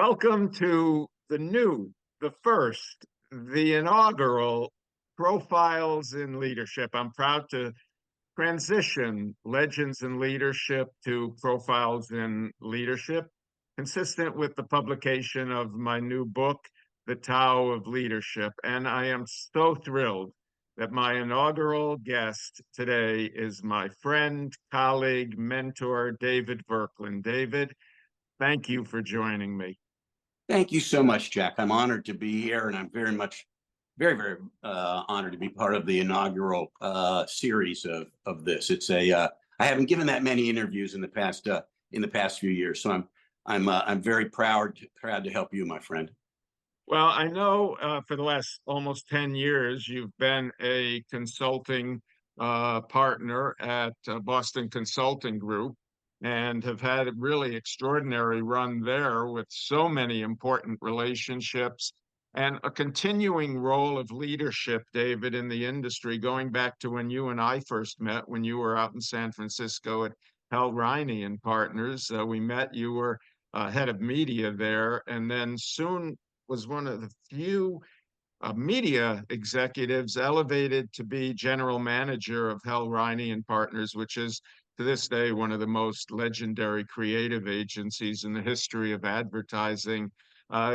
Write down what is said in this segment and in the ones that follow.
Welcome to the first, the inaugural Profiles in Leadership. I'm proud to transition Legends in Leadership to Profiles in Leadership, consistent with the publication of my new book, The Tao of Leadership. And I am so thrilled that my inaugural guest today is my friend, colleague, mentor, David Verklin. David, thank you for joining me. Thank you so much, Jack. I'm honored to be here, and I'm very honored to be part of the inaugural series of this. It's I haven't given that many interviews in the past few years, so I'm very proud to help you, my friend. Well, I know for the last almost 10 years, you've been a consulting partner at Boston Consulting Group and have had a really extraordinary run there with so many important relationships and a continuing role of leadership, David, in the industry, going back to when you and I first met, when you were out in San Francisco at Hal Riney and Partners. We met, you were head of media there, and then soon was one of the few media executives elevated to be general manager of Hal Riney and Partners, which is to this day one of the most legendary creative agencies in the history of advertising.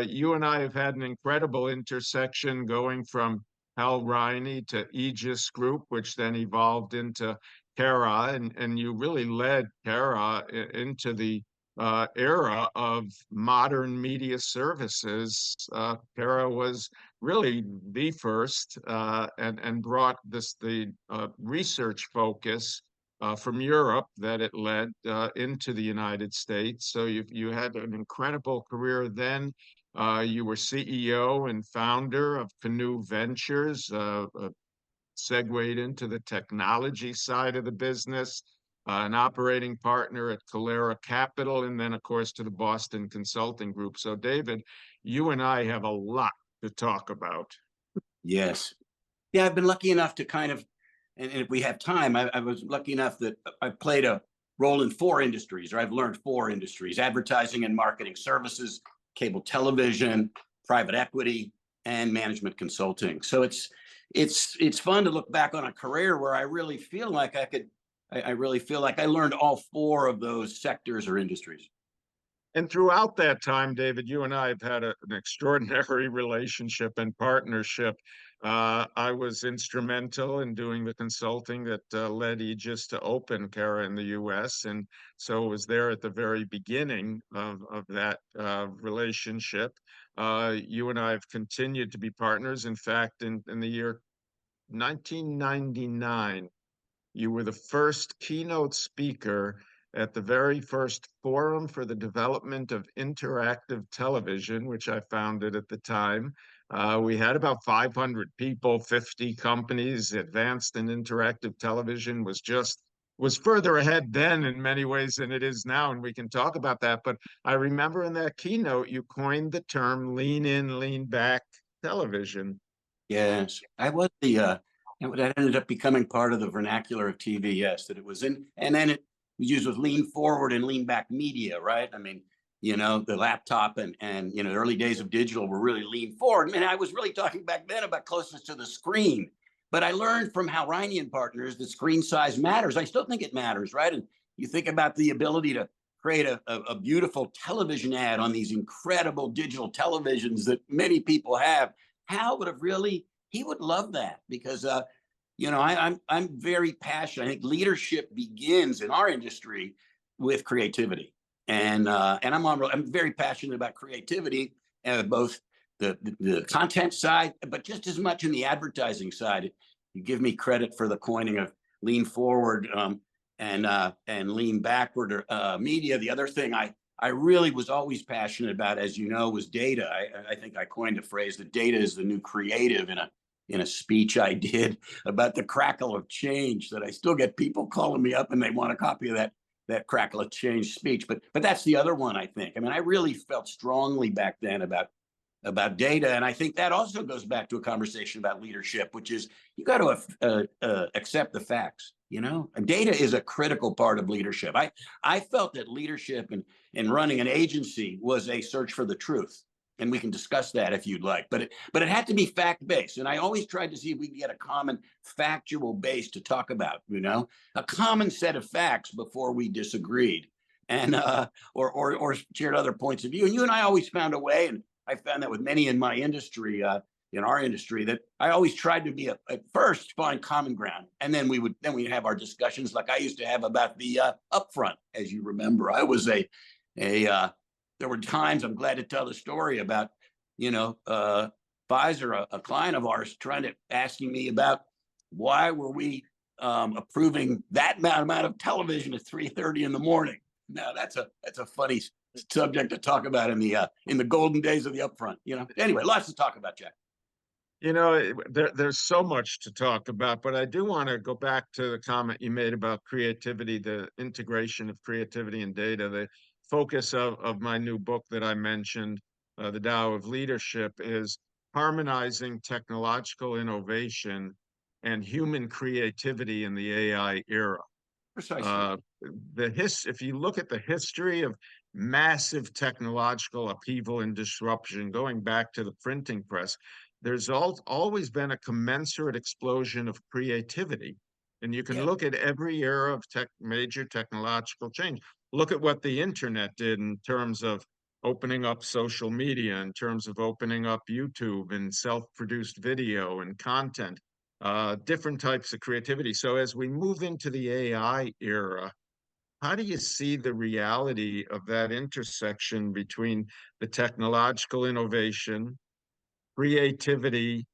You and I have had an incredible intersection going from Hal Riney to Aegis Group, which then evolved into Kara, and you really led Kara into the era of modern media services. Kara was really the first and brought the research focus from Europe that it led into the United States. So you had an incredible career then. You were CEO and founder of Canoe Ventures, segued into the technology side of the business, an operating partner at Calera Capital, and then, of course, to the Boston Consulting Group. So, David, you and I have a lot to talk about. Yes. Yeah, I've been lucky enough to and if we have time, I was lucky enough that I played a role in 4 industries, or I've learned 4 industries: advertising and marketing services, cable television, private equity, and management consulting. So it's fun to look back on a career where I really feel like I learned all 4 of those sectors or industries. And throughout that time, David, you and I have had an extraordinary relationship and partnership. I was instrumental in doing the consulting that led Aegis to open Kara in the U.S. And so was there at the very beginning of that relationship. You and I have continued to be partners. In fact, in the year 1999, you were the first keynote speaker at the very first Forum for the Development of Interactive Television, which I founded at the time. We had about 500 people, 50 companies. Advanced in interactive television was further ahead then in many ways than it is now, and we can talk about that. But I remember in that keynote, you coined the term lean in, lean back television. Yes, I was that ended up becoming part of the vernacular of TV. Yes, that it was in, and then it was used with lean forward and lean back media, right? I mean, the laptop and the early days of digital were really lean forward. I mean, I was really talking back then about closeness to the screen. But I learned from Hal Riney and Partners that screen size matters. I still think it matters, right? And you think about the ability to create a beautiful television ad on these incredible digital televisions that many people have. Hal would have he would love that, because I'm very passionate. I think leadership begins in our industry with creativity, and I'm very passionate about creativity, both the content side, but just as much in the advertising side. You give me credit for the coining of lean forward and lean backward media. The other thing I really was always passionate about, as you know, was data. I think I coined a phrase that data is the new creative in a speech I did about the crackle of change, that I still get people calling me up and they want a copy of that crackle of change speech. But that's the other one, I think. I mean, I really felt strongly back then about data. And I think that also goes back to a conversation about leadership, which is you got to accept the facts. And data is a critical part of leadership. I felt that leadership and running an agency was a search for the truth. And we can discuss that if you'd like, but it had to be fact-based. And I always tried to see if we could get a common factual base to talk about, a common set of facts before we disagreed and or shared other points of view. And you and I always found a way, and I found that with many in my industry, in our industry, that I always tried to be at first find common ground, and then we'd have our discussions like I used to have about the upfront. As you remember, I was there were times, I'm glad to tell the story about, Pfizer, a client of ours, asking me about why were we approving that amount of television at 3:30 in the morning. Now that's a funny subject to talk about in the golden days of the upfront. Anyway, lots to talk about, Jack. There's so much to talk about, but I do want to go back to the comment you made about creativity, the integration of creativity and data. The focus of my new book that I mentioned, The Tao of Leadership, is harmonizing technological innovation and human creativity in the AI era. Precisely. If you look at the history of massive technological upheaval and disruption, going back to the printing press, there's always been a commensurate explosion of creativity. And you can look at every era of major technological change. Look at what the internet did in terms of opening up social media, in terms of opening up YouTube and self-produced video and content, different types of creativity. So as we move into the AI era, how do you see the reality of that intersection between the technological innovation, creativity,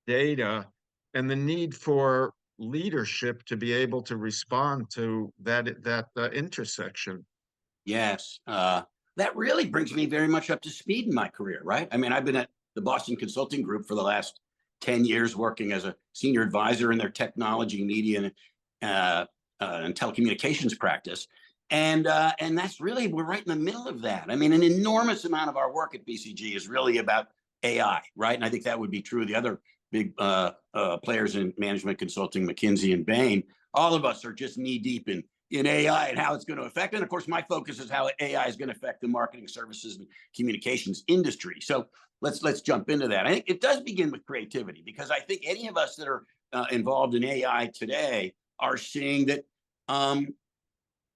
data, and the need for leadership to be able to respond to that intersection? Yes. That really brings me very much up to speed in my career, right? I mean, I've been at the Boston Consulting Group for the last 10 years, working as a senior advisor in their technology, media, and telecommunications practice. And that's really, we're right in the middle of that. I mean, an enormous amount of our work at BCG is really about AI, right? And I think that would be true of the other big players in management consulting, McKinsey and Bain. All of us are just knee deep in AI and how it's going to affect. And of course, my focus is how AI is going to affect the marketing services and communications industry. So let's jump into that. I think it does begin with creativity, because I think any of us that are involved in AI today are seeing that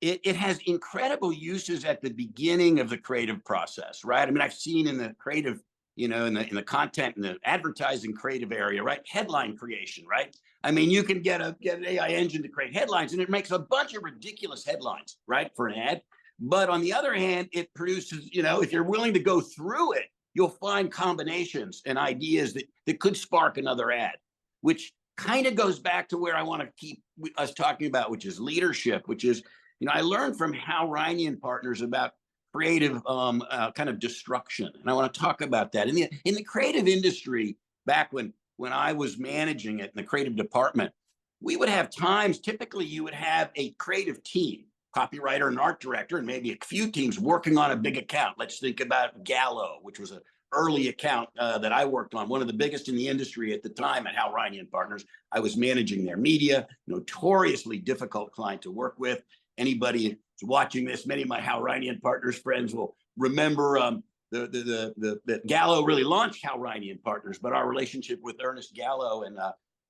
it has incredible uses at the beginning of the creative process, right? I mean, I've seen in the creative, in the content and the advertising creative area, right? Headline creation, right? I mean, you can get an AI engine to create headlines, and it makes a bunch of ridiculous headlines, right, for an ad. But on the other hand, it produces, if you're willing to go through it, you'll find combinations and ideas that could spark another ad, which kind of goes back to where I want to keep us talking about, which is leadership, which is, I learned from Hal Riney and partners about creative kind of destruction. And I want to talk about that. In the creative industry, back when I was managing it in the creative department, we would have times, typically you would have a creative team, copywriter and art director, and maybe a few teams working on a big account. Let's think about Gallo, which was an early account that I worked on, one of the biggest in the industry at the time at Hal Riney and Partners. I was managing their media, notoriously difficult client to work with. Anybody who's watching this, many of my Hal Riney and Partners friends will remember the Gallo really launched Hal Riney and Partners, but our relationship with Ernest Gallo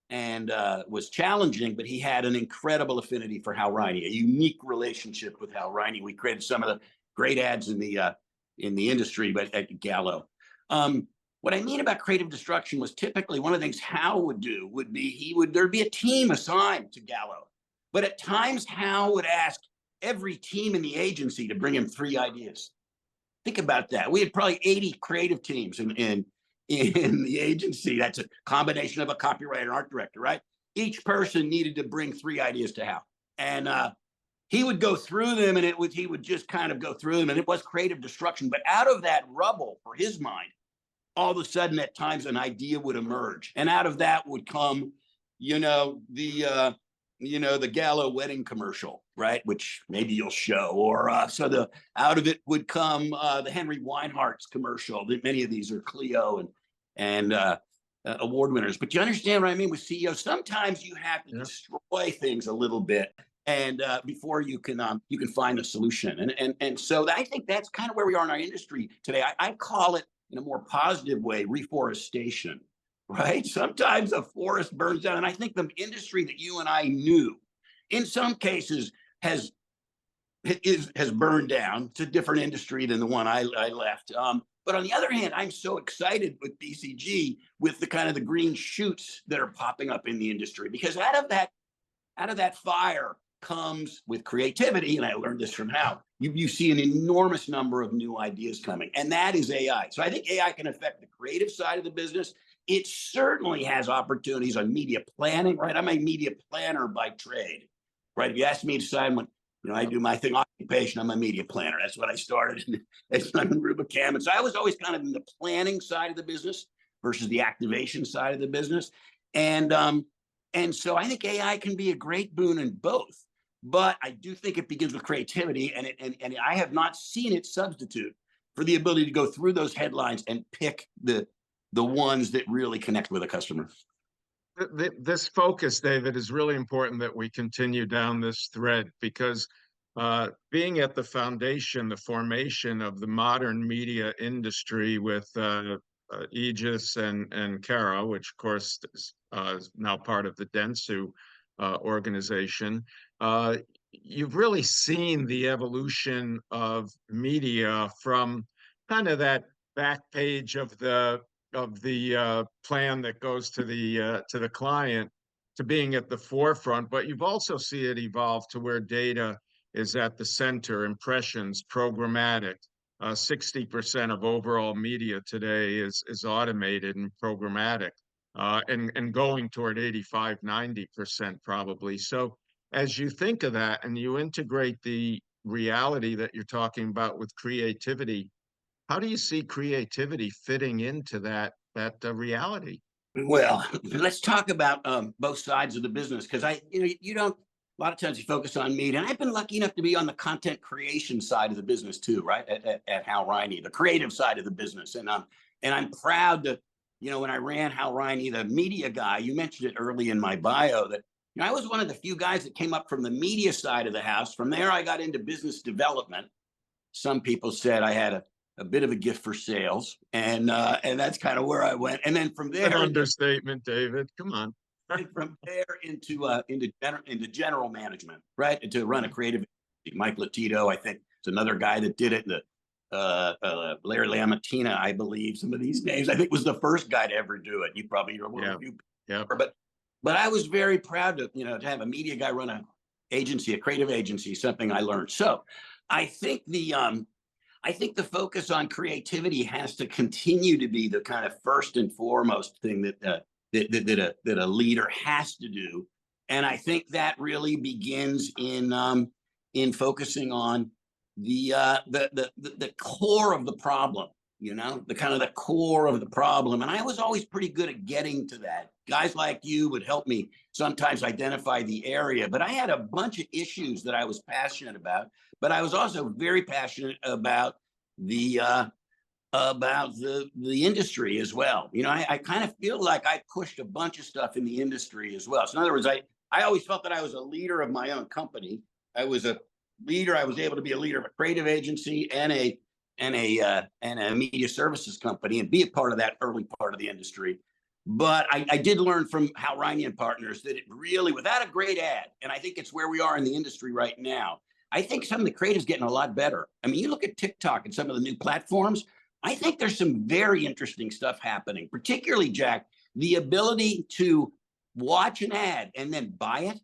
and was challenging, but he had an incredible affinity for Hal Riney, a unique relationship with Hal Riney. We created some of the great ads in the industry, but at Gallo. What I mean about creative destruction was typically one of the things Hal would do would be there'd be a team assigned to Gallo, but at times Hal would ask every team in the agency to bring him 3 ideas. Think about that. We had probably 80 creative teams in the agency. That's a combination of a copywriter, art director, right? Each person needed to bring 3 ideas to Hal, and he would go through them, and he would just kind of go through them, and it was creative destruction. But out of that rubble, for his mind, all of a sudden, at times, an idea would emerge, and out of that would come, the Gallo wedding commercial, right? Which maybe you'll show, or out of it would come the Henry Weinhardt's commercial. Many of these are Clio and award winners. But you understand what I mean with CEOs? Sometimes you have to Yeah. destroy things a little bit, and before you can find a solution. And so I think that's kind of where we are in our industry today. I call it, in a more positive way, reforestation. Right? Sometimes a forest burns down, and I think the industry that you and I knew, in some cases, has burned down. It's a different industry than the one I left. But on the other hand, I'm so excited with BCG, with the kind of the green shoots that are popping up in the industry, because out of that fire comes with creativity. And I learned this from Hal. You see an enormous number of new ideas coming, and that is AI. So I think AI can affect the creative side of the business. It certainly has opportunities on media planning, right? I'm a media planner by trade, right? If you ask me to decide when, I do my thing occupation, I'm a media planner. That's what I started at Simon Rubicam. And so I was always kind of in the planning side of the business versus the activation side of the business. And so I think AI can be a great boon in both. But I do think it begins with creativity, and I have not seen it substitute for the ability to go through those headlines and pick the ones that really connect with a customer. This focus, David, is really important that we continue down this thread, because being at the foundation, the formation of the modern media industry with Aegis and Cara, which of course is now part of the Dentsu organization, you've really seen the evolution of media from kind of that back page of the plan that goes to the client, to being at the forefront. But you've also see it evolve to where data is at the center, impressions, programmatic. 60% of overall media today is automated and programmatic, and going toward 85, 90% probably. So as you think of that and you integrate the reality that you're talking about with creativity, how do you see creativity fitting into that reality? Well, let's talk about both sides of the business, because you don't. A lot of times you focus on media, and I've been lucky enough to be on the content creation side of the business too, right? At Hal Riney, the creative side of the business, and I'm proud to, when I ran Hal Riney, the media guy. You mentioned it early in my bio that I was one of the few guys that came up from the media side of the house. From there, I got into business development. Some people said I had a bit of a gift for sales, and that's kind of where I went. And then from there, An understatement, David. Come on. from there into general management, right? To run a creative. Mike Latito, I think, is another guy that did it. Larry Lamatina, I believe, some of these names, I think, was the first guy to ever do it. You probably are one of you. Yeah. But I was very proud to have a media guy run a creative agency, something I learned. So I think the focus on creativity has to continue to be the kind of first and foremost thing that a leader has to do. And I think that really begins in focusing on the core of the problem, the kind of the core of the problem. And I was always pretty good at getting to that. Guys like you would help me sometimes identify the area, but I had a bunch of issues that I was passionate about. But I was also very passionate about the industry as well. I kind of feel like I pushed a bunch of stuff in the industry as well. So in other words, I always felt that I was a leader of my own company. I was a leader. I was able to be a leader of a creative agency and a media services company, and be a part of that early part of the industry. But I did learn from Hal Riney and Partners that it really, without a great ad, and I think it's where we are in the industry right now, I think some of the creative's getting a lot better. I mean, you look at TikTok and some of the new platforms, I think there's some very interesting stuff happening, particularly, Jack, the ability to watch an ad and then buy it.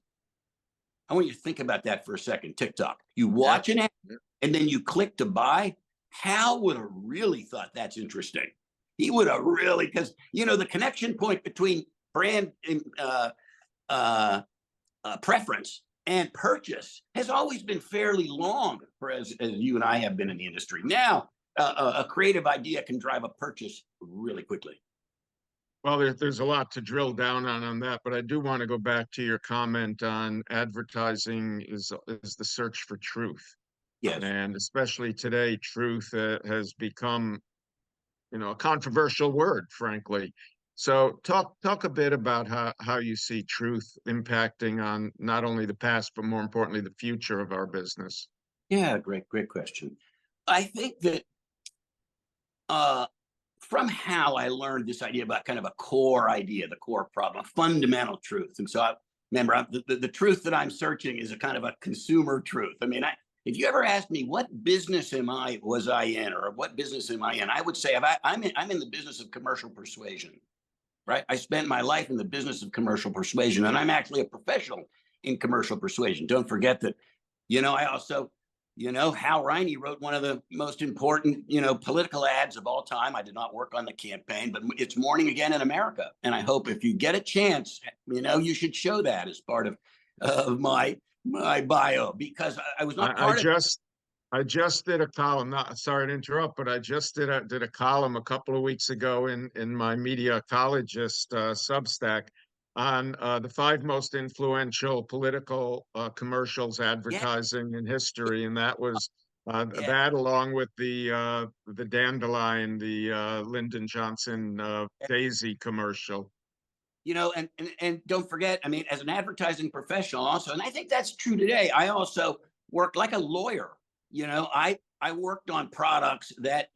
I want you to think about that for a second. TikTok, you watch an ad and then you click to buy. Hal would have really thought that's interesting. He would have really, because, the connection point between brand preference and purchase has always been fairly long, as you and I have been in the industry. Now, a creative idea can drive a purchase really quickly. Well, there's a lot to drill down on that, but I do want to go back to your comment on advertising is the search for truth. Yes. And especially today, truth has become, a controversial word, frankly. So talk a bit about how you see truth impacting on not only the past, but more importantly, the future of our business. Yeah, great question. I think that uh, from how I learned this idea about kind of a core idea, the core problem, a fundamental truth. And so remember, the truth that I'm searching is a kind of a consumer truth. I mean, if you ever asked me what business was I in, or what business am I in, I would say I'm in the business of commercial persuasion, right? I spent my life in the business of commercial persuasion, and I'm actually a professional in commercial persuasion. Don't forget that, I also, Hal Riney wrote one of the most important, political ads of all time. I did not work on the campaign, but it's Morning Again in America. And I hope if you get a chance, you should show that as part of my bio, because I was not I, I part of. just I just did a column. Not sorry to interrupt, but I just did a column a couple of weeks ago in my media ecologist Substack on the five most influential political commercials Yeah, advertising in history, and that was yeah. that along with the dandelion, the Lyndon Johnson Daisy commercial. And don't forget, I mean, as an advertising professional also, and I think that's true today, I also worked like a lawyer. I worked on products that,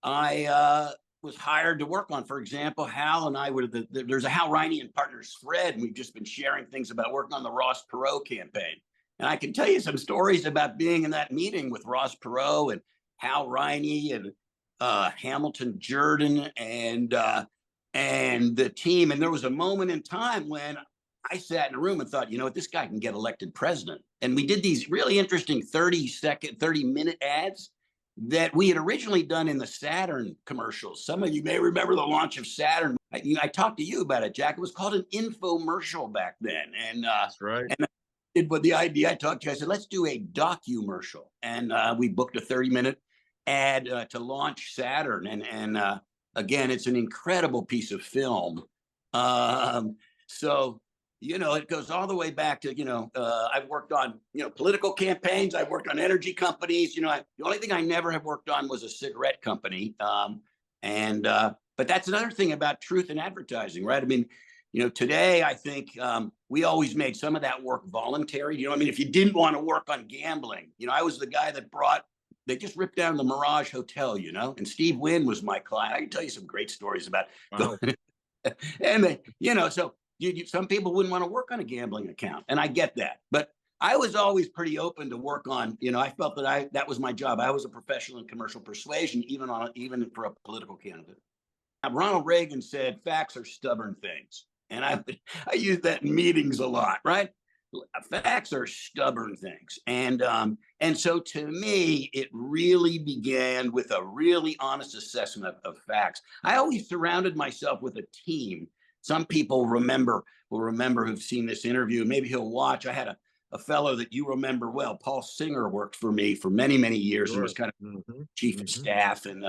I was hired to work on. For example, Hal and I there's a Hal Riney and Partners thread, and we've just been sharing things about working on the Ross Perot campaign. And I can tell you some stories about being in that meeting with Ross Perot and Hal Riney and Hamilton Jordan and the team. And there was a moment in time when I sat in a room and thought, this guy can get elected president. And we did these really interesting 30-minute ads that we had originally done in the Saturn commercials. Some of you may remember the launch of Saturn. I talked to you about it, Jack. It was called an infomercial back then. That's right. But the idea, I talked to you, I said, let's do a documercial. And we booked a 30-minute ad to launch Saturn. And again, it's an incredible piece of film. So, it goes all the way back to, I've worked on, political campaigns. I've worked on energy companies. The only thing I never have worked on was a cigarette company. But that's another thing about truth in advertising, right? I mean, today I think we always made some of that work voluntary. If you didn't want to work on gambling, I was the guy that they just ripped down the Mirage Hotel, and Steve Wynn was my client. I can tell you some great stories about Wow. and so some people wouldn't want to work on a gambling account, and I get that. But I was always pretty open to work on, I felt that was my job. I was a professional in commercial persuasion, even for a political candidate. Now, Ronald Reagan said, "Facts are stubborn things," and I use that in meetings a lot, right? Facts are stubborn things. And so to me, it really began with a really honest assessment of facts. I always surrounded myself with a team. Some people will remember who've seen this interview. Maybe he'll watch. I had a fellow that you remember well, Paul Singer, worked for me for many years and was Sure. kind of Hmm. chief of Hmm. staff, and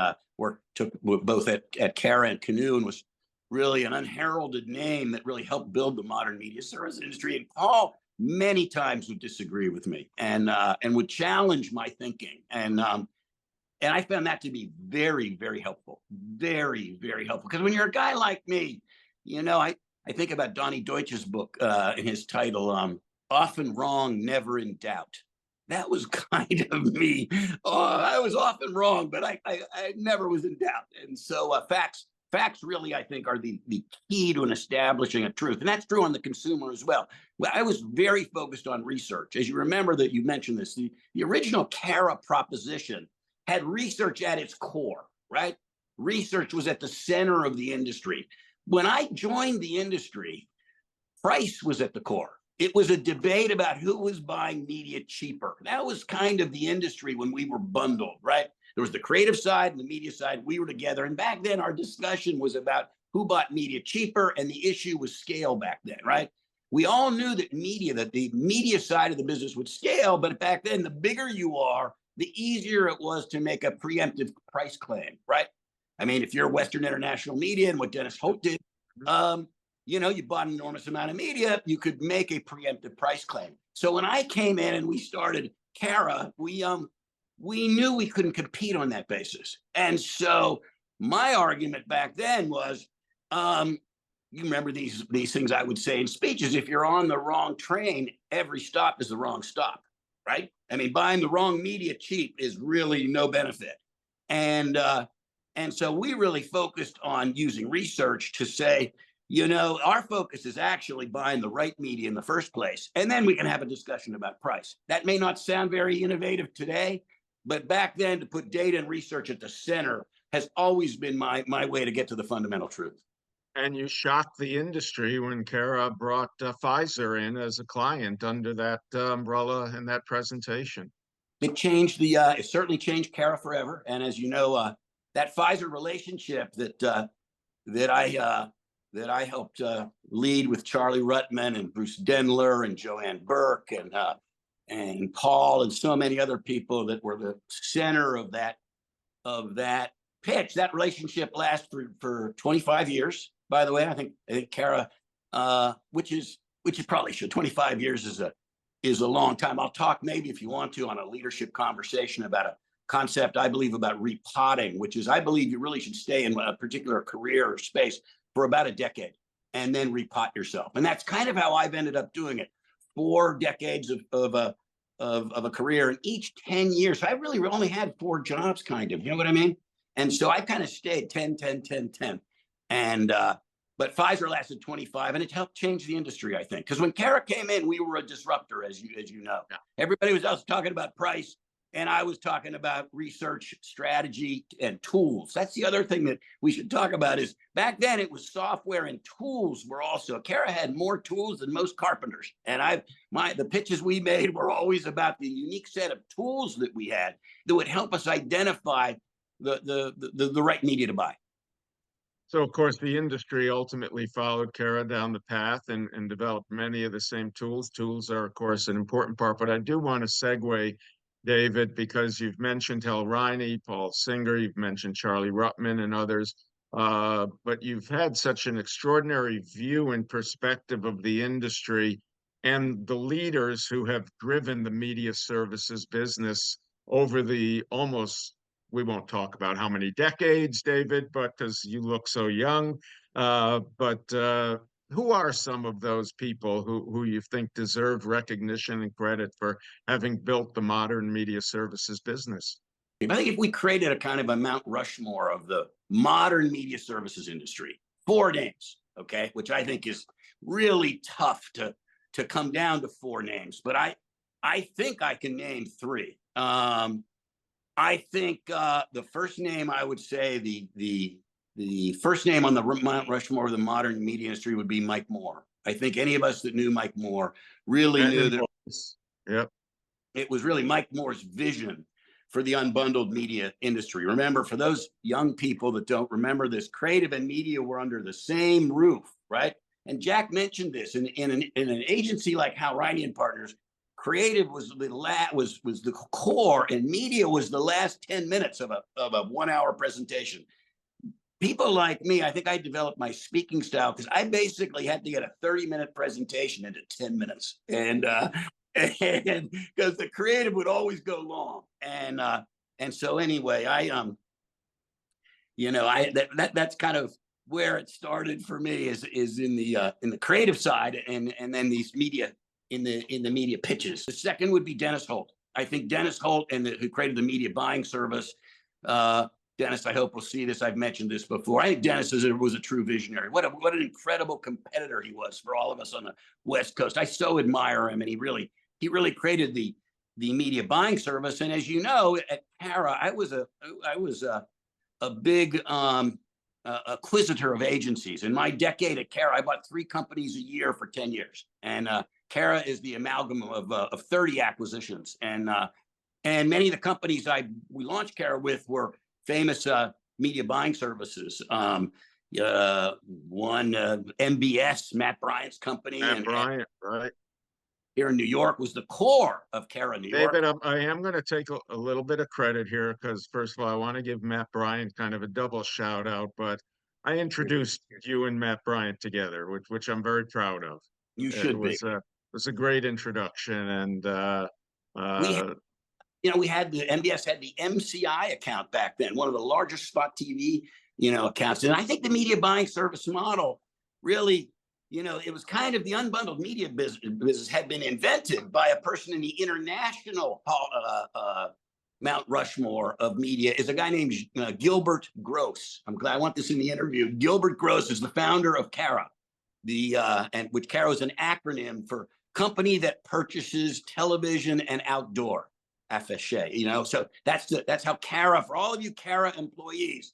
took both at Cara and Canoe, and was really an unheralded name that really helped build the modern media service industry. And Paul many times would disagree with me and would challenge my thinking. And I found that to be very helpful, very helpful. Because when you're a guy like me, I think about Donnie Deutsch's book in his title, "Often Wrong, Never in Doubt." That was kind of me. I was often wrong, but I never was in doubt. And so facts really, I think, are the key to establishing a truth. And that's true on the consumer as well. I was very focused on research. As you remember that you mentioned this, the original Cara proposition had research at its core, right? Research was at the center of the industry. When I joined the industry, price was at the core. It was a debate about who was buying media cheaper. That was kind of the industry when we were bundled, right? There was the creative side and the media side. We were together. And back then, our discussion was about who bought media cheaper. And the issue was scale back then, right? We all knew that the media side of the business would scale. But back then, the bigger you are, the easier it was to make a preemptive price claim, right? I mean, if you're Western International Media and what Dennis Holt did, you bought an enormous amount of media, you could make a preemptive price claim. So when I came in and we started Cara, we knew we couldn't compete on that basis. And so my argument back then was, You remember these things I would say in speeches. If you're on the wrong train, every stop is the wrong stop, right? I mean, buying the wrong media cheap is really no benefit. And so we really focused on using research to say, our focus is actually buying the right media in the first place, and then we can have a discussion about price. That may not sound very innovative today, but back then, to put data and research at the center has always been my way to get to the fundamental truth. And you shocked the industry when Kara brought Pfizer in as a client under that umbrella and that presentation. It certainly changed Kara forever. And as you know, that Pfizer relationship that I helped lead with Charlie Ruttman and Bruce Dendler and Joanne Burke and Paul and so many other people that were the center of that pitch. That relationship lasted for 25 years. By the way, I think Kara, which is probably should. 25 years is a long time. I'll talk maybe if you want to on a leadership conversation about a concept I believe about repotting, which is I believe you really should stay in a particular career or space for about a decade and then repot yourself. And that's kind of how I've ended up doing it. 4 decades of a career, and each 10 years. So I really only had 4 jobs, kind of. You know what I mean? And so I kind of stayed 10, 10, 10, 10. And but Pfizer lasted 25, and it helped change the industry, I think. Because when Kara came in, we were a disruptor, as you know. Yeah. Everybody was else talking about price, and I was talking about research, strategy, and tools. That's the other thing that we should talk about is back then it was software and tools were also. Kara had more tools than most carpenters. And the pitches we made were always about the unique set of tools that we had that would help us identify the right media to buy. So, of course, the industry ultimately followed Kara down the path and developed many of the same tools. Tools are, of course, an important part. But I do want to segue, David, because you've mentioned Hal Riney, Paul Singer, you've mentioned Charlie Ruttman and others. But you've had such an extraordinary view and perspective of the industry and the leaders who have driven the media services business over the almost, we won't talk about how many decades, David, but because you look so young. But who are some of those people who you think deserve recognition and credit for having built the modern media services business? I think if we created a kind of a Mount Rushmore of the modern media services industry, 4 names, okay, which I think is really tough to come down to 4 names, but I think I can name 3. I think the first name I would say the first name on the Mount Rushmore of the modern media industry would be Mike Moore. I think any of us that knew Mike Moore really knew that. Yep. It was really Mike Moore's vision for the unbundled media industry. Remember, for those young people that don't remember this, creative and media were under the same roof, right? And Jack mentioned this in an agency like Hal Riney and Partners. Creative was the core, and media was the last 10 minutes of a 1-hour presentation. People like me, I think I developed my speaking style because I basically had to get a 30-minute presentation into 10 minutes, and because the creative would always go long, and so anyway, that's kind of where it started for me is in the creative side, and then these media. In the media pitches. The second would be Dennis Holt. I think Dennis Holt who created the media buying service. Dennis, I hope will see this. I've mentioned this before. I think Dennis was a true visionary. What an incredible competitor he was for all of us on the West Coast. I so admire him, and he really created the media buying service. And as you know, at Kara, I was a big acquisitor of agencies. In my decade at Kara, I bought 3 companies a year for 10 years, and Kara is the amalgam of 30 acquisitions, and many of the companies we launched Kara with were famous media buying services. One MBS, Matt Bryant's company, Matt Bryant, right? Here in New York was the core of Kara, New York. David, I am going to take a little bit of credit here because first of all, I want to give Matt Bryant kind of a double shout out, but I introduced you and Matt Bryant together, which I'm very proud of. You should be. It was a great introduction, and we had the MBS had the MCI account back then, one of the largest spot TV accounts. And I think the media buying service model really, it was kind of the unbundled media business had been invented by a person in the international Mount Rushmore of media, is a guy named Gilbert Gross. I want this in the interview. Gilbert Gross is the founder of CARA, which CARA is an acronym for company that purchases television and outdoor affiche. So that's how CARA, for all of you CARA employees,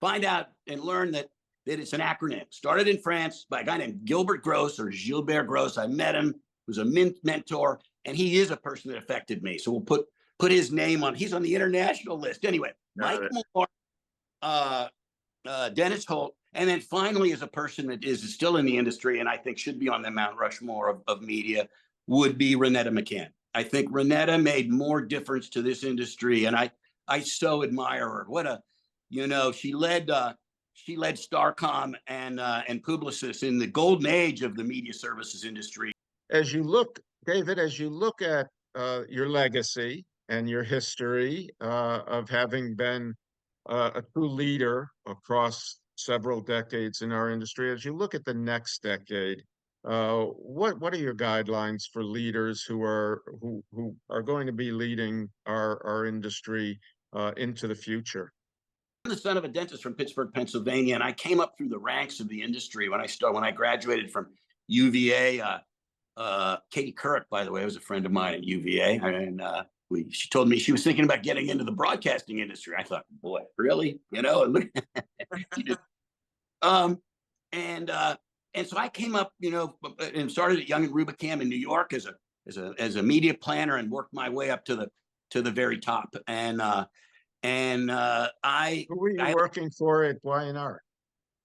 find out and learn that it's an acronym. Started in France by a guy named Gilbert Gross, or Gilbert Gross. I met him, was a mentor, and he is a person that affected me. So we'll put his name on. He's on the international list. Anyway, Mike Moore, Dennis Holt, and then finally, as a person that is still in the industry and I think should be on the Mount Rushmore of media, would be Renetta McCann. I think Renetta made more difference to this industry, and I so admire her. She led Starcom and Publicis in the golden age of the media services industry. As you look, David, at your legacy and your history of having been a true leader across several decades in our industry, as you look at the next decade, what are your guidelines for leaders who are going to be leading our industry into the future? I'm the son of a dentist from Pittsburgh, Pennsylvania, and I came up through the ranks of the industry when I graduated from UVA. Katie Couric, by the way, was a friend of mine at UVA, and she told me she was thinking about getting into the broadcasting industry. I thought, boy, really? And so I came up, and started at Young and Rubicam in New York as a media planner, and worked my way up to the very top. Who were you working for at Y&R?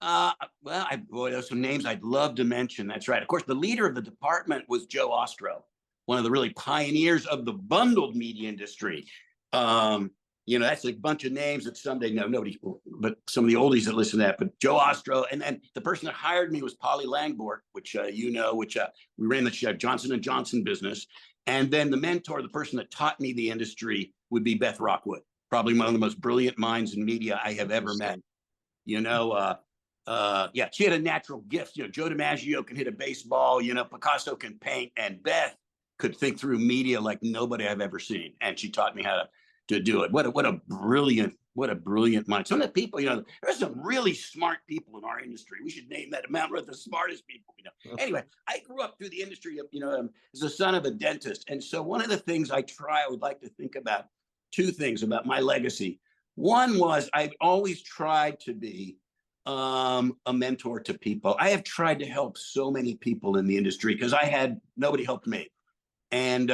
There's some names I'd love to mention. That's right. Of course, the leader of the department was Joe Ostro, one of the really pioneers of the bundled media industry. That's a bunch of names that someday nobody, but some of the oldies that listen to that. But Joe Ostro, and then the person that hired me was Polly Langbort, which we ran the Johnson & Johnson business. And then the mentor, the person that taught me the industry, would be Beth Rockwood, probably one of the most brilliant minds in media I have ever met. She had a natural gift. Joe DiMaggio can hit a baseball, Picasso can paint, and Beth could think through media like nobody I've ever seen. And she taught me how to do it. What a brilliant mind. Some of the people, there's some really smart people in our industry. We should name that amount the smartest people. Anyway, I grew up through the industry of, as the son of a dentist. And so one of the things I would like to think about, two things about my legacy. One was I've always tried to be a mentor to people. I have tried to help so many people in the industry because nobody helped me. And,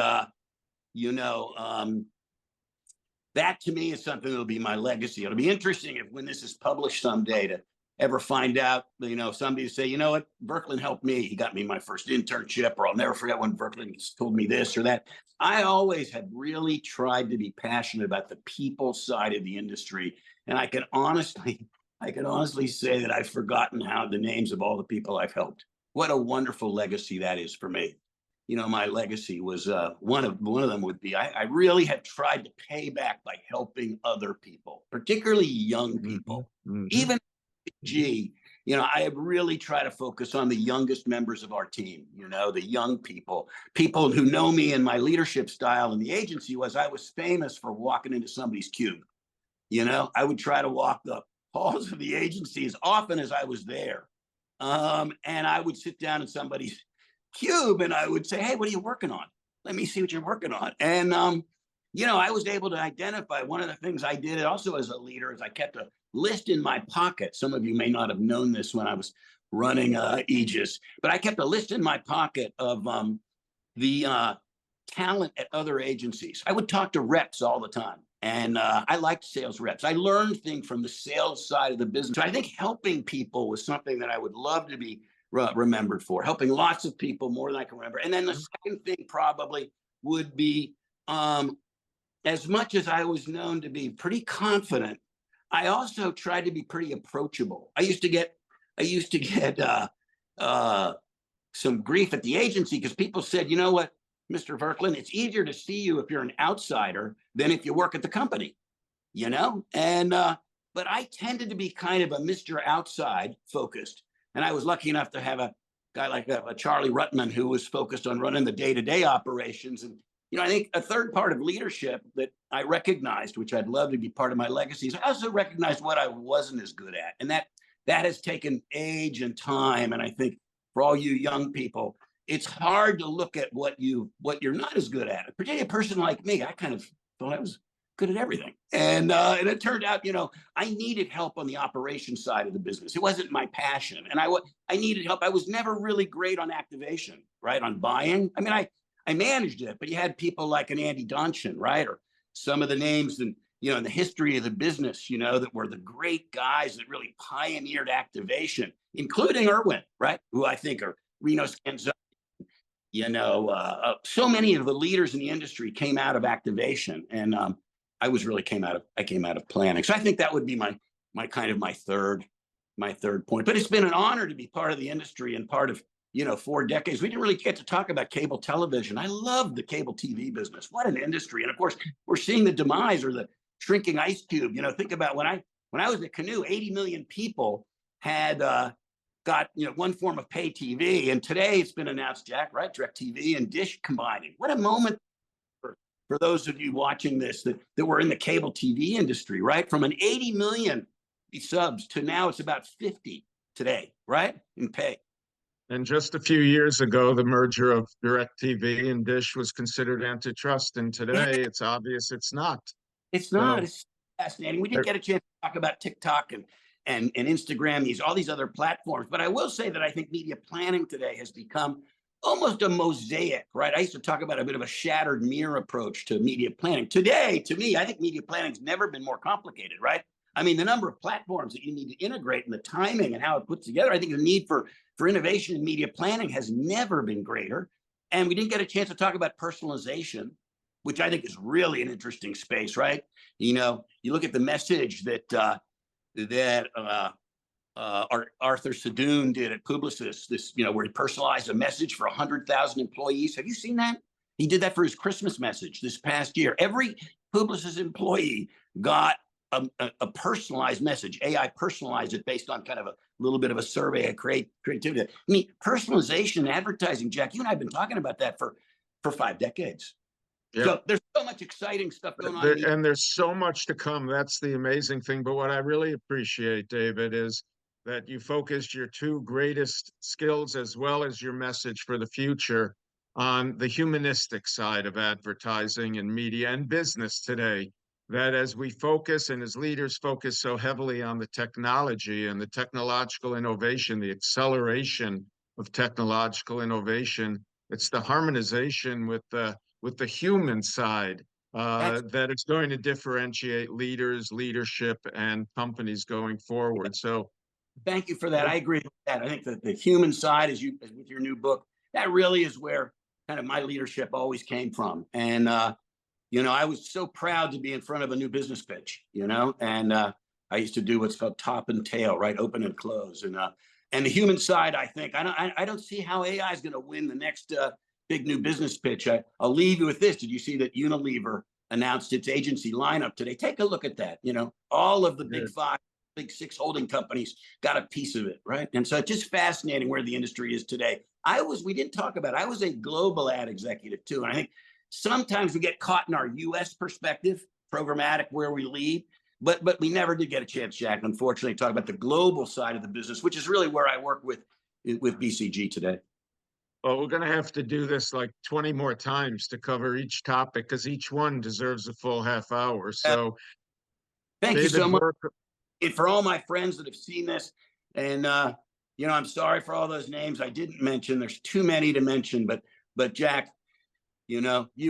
that to me is something that'll be my legacy. It'll be interesting if when this is published someday to ever find out, somebody say, what, Verklin helped me. He got me my first internship, or I'll never forget when Verklin told me this or that. I always have really tried to be passionate about the people side of the industry. And I can honestly say that I've forgotten the names of all the people I've helped. What a wonderful legacy that is for me. My legacy was one of them would be I really have tried to pay back by helping other people, particularly young people. Mm-hmm. Even BCG, I have really tried to focus on the youngest members of our team, the young people who know me and my leadership style in the agency. I was famous for walking into somebody's cube. I would try to walk the halls of the agency as often as I was there. And I would sit down in somebody's cube and I would say, hey, what are you working on? Let me see what you're working on. And, I was able to identify. One of the things I did also as a leader is I kept a list in my pocket. Some of you may not have known this when I was running Aegis, but I kept a list in my pocket of the talent at other agencies. I would talk to reps all the time. And I liked sales reps. I learned things from the sales side of the business. So I think helping people was something that I would love to be remembered for, helping lots of people more than I can remember. And then the second thing probably would be, as much as I was known to be pretty confident, I also tried to be pretty approachable. I used to get some grief at the agency because people said, you know what, Mr. Verklin, it's easier to see you if you're an outsider than if you work at the company, And but I tended to be kind of a Mr. Outside focused. And I was lucky enough to have a guy like a Charlie Ruttman who was focused on running the day-to-day operations. And, I think a third part of leadership that I recognized, which I'd love to be part of my legacy, is I also recognized what I wasn't as good at. And that has taken age and time. And I think for all you young people, it's hard to look at what you're not as good at. Particularly a person like me, I kind of thought I was good at everything. And it turned out, I needed help on the operations side of the business. It wasn't my passion. And I needed help. I was never really great on activation, right? On buying. I mean, I managed it, but you had people like an Andy Donchin, right? Or some of the names in the history of the business, that were the great guys that really pioneered activation, including Irwin, right? Who I think are Reno Scanzoni. So many of the leaders in the industry came out of activation, and I came out of planning. So I think that would be my third point. But it's been an honor to be part of the industry and part of 4 decades. We didn't really get to talk about cable television. I love the cable TV business. What an industry! And of course, we're seeing the demise or the shrinking ice cube. Think about when I was at Canoe, 80 million people had got one form of pay TV, and today it's been announced, Jack, right? DirecTV and Dish combining. What a moment for those of you watching this that were in the cable TV industry, right? From an 80 million subs to now it's about 50 today, right? In pay. And just a few years ago, the merger of DirecTV and Dish was considered antitrust, and today it's obvious it's not. It's not. It's fascinating. We didn't get a chance to talk about TikTok and Instagram, all these other platforms. But I will say that I think media planning today has become almost a mosaic, right? I used to talk about a bit of a shattered mirror approach to media planning. Today, to me, I think media planning's never been more complicated, right? I mean, the number of platforms that you need to integrate and the timing and how it puts together, I think the need for innovation in media planning has never been greater. And we didn't get a chance to talk about personalization, which I think is really an interesting space, right? You look at the message that Arthur Sadoun did at Publicis, where he personalized a message for 100,000 employees. Have you seen that? He did that for his Christmas message this past year. Every Publicis employee got a personalized message. AI personalized it based on kind of a little bit of a survey of creativity. I mean, personalization in advertising, Jack, you and I have been talking about that for 5 decades. Yep. So there's so much exciting stuff going on. And there's so much to come. That's the amazing thing. But what I really appreciate, David, is that you focused your 2 greatest skills as well as your message for the future on the humanistic side of advertising and media and business today. That as we focus and as leaders focus so heavily on the technology and the technological innovation, the acceleration of technological innovation, it's the harmonization with the human side that is going to differentiate leaders, leadership, and companies going forward. So thank you for that. I agree with that. I think that the human side, as with your new book, that really is where kind of my leadership always came from. And I was so proud to be in front of a new business pitch, and I used to do what's called top and tail, right? Open and close. And the human side, I think, I don't see how AI is going to win the next big new business pitch. I'll leave you with this. Did you see that Unilever announced its agency lineup today? Take a look at that. All of the big 5, big 6 holding companies got a piece of it, right? And so it's just fascinating where the industry is today. We didn't talk about it. I was a global ad executive too. And I think sometimes we get caught in our US perspective, programmatic, where we lead, but we never did get a chance, Jack, unfortunately, to talk about the global side of the business, which is really where I work with BCG today. Well, we're going to have to do this like 20 more times to cover each topic because each one deserves a full half hour. So thank you so much. And for all my friends that have seen this, and I'm sorry for all those names I didn't mention. There's too many to mention, but Jack, you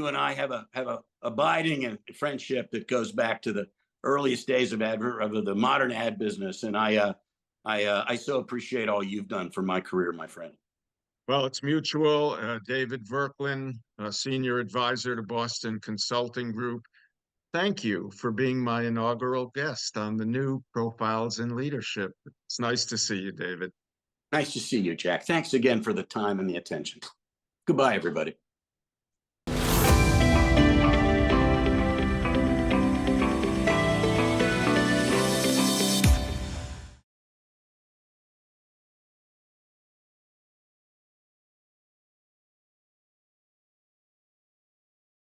and I have a abiding friendship that goes back to the earliest days of the modern ad business, and I so appreciate all you've done for my career, my friend. Well, it's mutual. David Verklin, Senior Advisor to Boston Consulting Group. Thank you for being my inaugural guest on the new Profiles in Leadership. It's nice to see you, David. Nice to see you, Jack. Thanks again for the time and the attention. Goodbye, everybody.